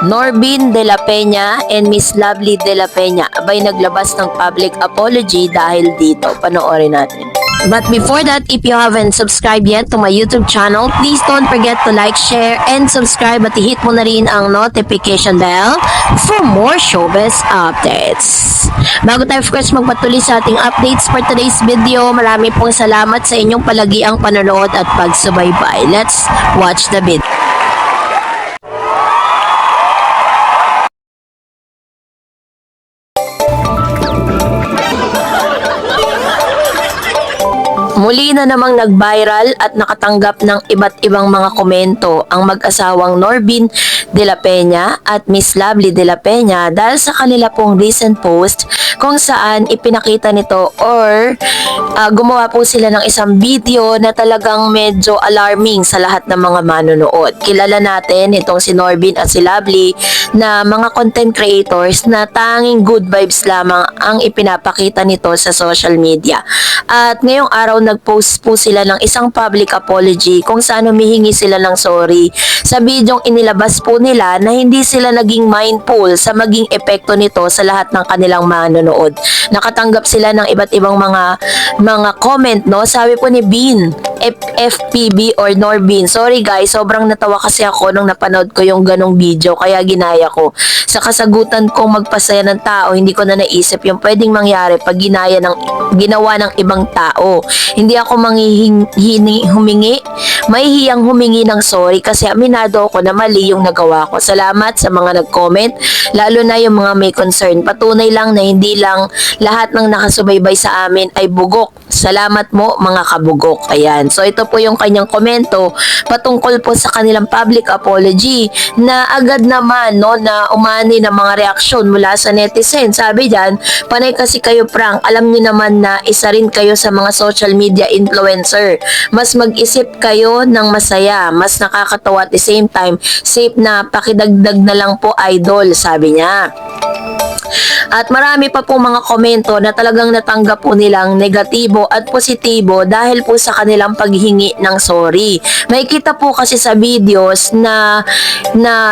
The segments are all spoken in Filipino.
Norbin de la Peña and Miss Lovely de la Peña abay naglabas ng public apology dahil dito. Panoorin natin. But before that, if you haven't subscribed yet to my YouTube channel, please don't forget to like, share, and subscribe at i-hit mo na rin ang notification bell for more showbiz updates. Bago tayo of course magpatuloy sa ating updates for today's video, marami pong salamat sa inyong palagiang panonood at pagsubaybay. Let's watch the video. Muli na namang nag-viral at nakatanggap ng iba't ibang mga komento ang mag-asawang Norbin de la Peña at Miss Lovely de la Peña dahil sa kanila pong recent post kung saan ipinakita nito or gumawa po sila ng isang video na talagang medyo alarming sa lahat ng mga manonood. Kilala natin itong si Norbin at si Lovely na mga content creators na tanging good vibes lamang ang ipinapakita nito sa social media. At ngayong araw nag-post po sila ng isang public apology kung saan humihingi sila ng sorry sa bidyong inilabas po nila na hindi sila naging mindful sa maging epekto nito sa lahat ng kanilang manonood. Nakatanggap sila ng iba't ibang mga comment, no? Sabi po ni Bean, FPB or Norbin, sorry guys, sobrang natawa kasi ako nung napanood ko yung ganong video kaya ginaya ko. Sa kasagutan kong magpasaya ng tao, hindi ko na naisip yung pwedeng mangyari pag ginawa ng ibang tao. Hindi ako mahihiyang humingi ng sorry kasi aminado ako na mali yung nagawa ko. Salamat sa mga nag-comment, lalo na yung mga may concern. Patunay lang na hindi lang lahat ng nakasubaybay sa amin ay bugok. Salamat mo mga kabugok. Ayan. So ito po yung kanyang komento patungkol po sa kanilang public apology na agad naman no na umani ng mga reaksyon mula sa netizen. Sabi diyan, panay kasi kayo prank. Alam niyo naman na isa rin kayo sa mga social media influencer. Mas mag-isip kayo ng masaya, mas nakakatawa at the same time, safe na pakidagdag na lang po idol, sabi niya. At marami pa po mga komento na talagang natanggap po nilang negatibo at positibo dahil po sa kanilang paghingi ng sorry. May kita po kasi sa videos na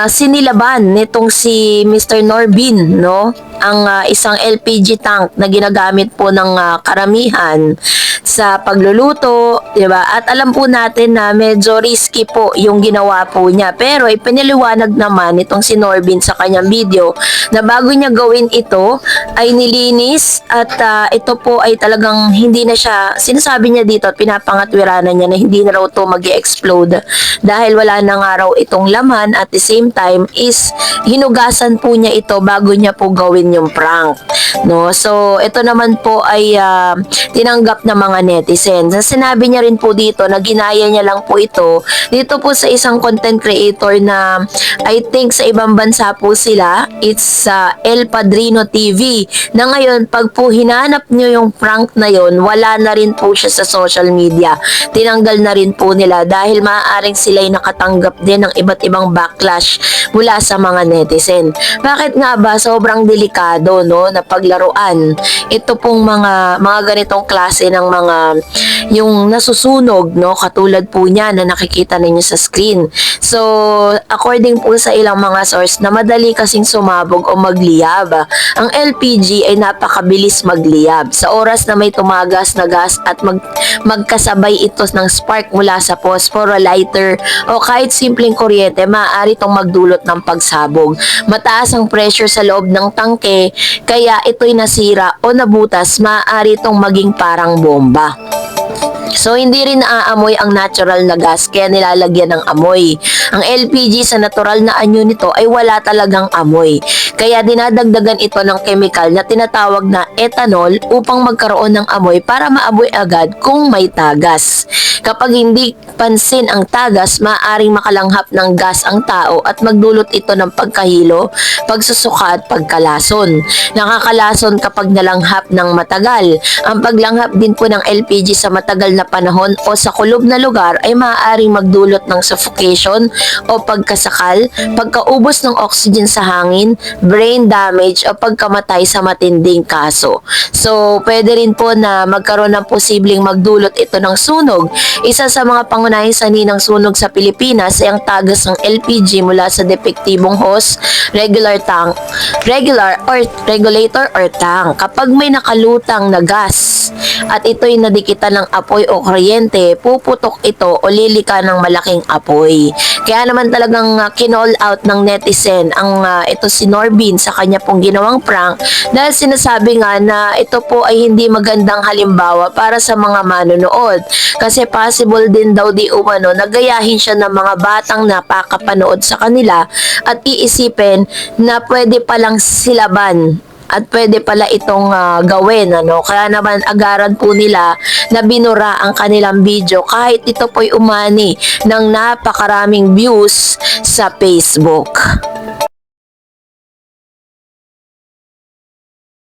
sinilaban nitong si Mr. Norbin, no? Ang isang LPG tank na ginagamit po ng karamihan sa pagluluto, 'di ba? At alam po natin na medyo risky po yung ginawa po niya. Pero ipinaliwanag naman itong si Norbin sa kanyang video na bago niya gawin ito ay nilinis at ito po ay talagang hindi na siya, sinasabi niya dito at pinapangatwiranan niya na hindi na raw ito mag-explode dahil wala na nga raw itong laman. At the same time is hinugasan po niya ito bago niya po gawin yung prank, no? So ito naman po ay tinanggap ng mga netizens. Sinabi niya rin po dito na ginaya niya lang po ito dito po sa isang content creator na I think sa ibang bansa po sila. It's El Padrino TV na ngayon pag po hinanap nyo yung prank na yon, wala na rin po siya sa social media. Tinanggal na rin po nila dahil maaaring sila'y nakatanggap din ng iba't ibang backlash mula sa mga netizen. Bakit nga ba sobrang delikado, no, na paglaruan ito pong mga ganitong klase ng mga yung nasusunog, no, katulad po niya na nakikita ninyo sa screen. So according po sa ilang mga source na madali kasing sumabog o magliyab. Ang LPG ay napakabilis magliyab. Sa oras na may tumagas na gas at magkasabay ito ng spark mula sa phosphor, lighter o kahit simpleng kuryente, maaari itong magdulot ng pagsabog. Mataas ang pressure sa loob ng tangke, kaya ito'y nasira o nabutas, maaari itong maging parang bomba. So hindi rin naaamoy ang natural na gas kaya nilalagyan ng amoy. Ang LPG sa natural na anyo nito ay wala talagang amoy. Kaya dinadagdagan ito ng chemical na tinatawag na ethanol upang magkaroon ng amoy para maamoy agad kung may tagas. Kapag hindi pansin ang tagas, maaaring makalanghap ng gas ang tao at magdulot ito ng pagkahilo, pagsusuka at pagkalason. Nakakalason kapag nalanghap ng matagal. Ang paglanghap din po ng LPG sa matagal na panahon o sa kulob na lugar ay maaaring magdulot ng suffocation o pagkasakal, pagkaubos ng oxygen sa hangin, brain damage o pagkamatay sa matinding kaso. So, pwede rin po na magkaroon ng posibleng magdulot ito ng sunog. Isa sa mga pangunahing sanhi ng sunog sa Pilipinas ay ang tagas ng LPG mula sa depektibong hose, regulator or tank. Kapag may nakalutang na gas at ito'y nadikitan ng apoy o kuryente, puputok ito o lilika ng malaking apoy. Kaya naman talagang kinall out ng netizen ang ito si Norbin sa kanya pong ginawang prank dahil sinasabi nga na ito po ay hindi magandang halimbawa para sa mga manonood. Kasi possible din daw di umano nagayahin siya ng mga batang napakapanood sa kanila at iisipin na pwede palang silaban at pwede pala itong gawin, ano. Kaya naman agaran po nila na binura ang kanilang video kahit ito po'y umani ng napakaraming views sa Facebook.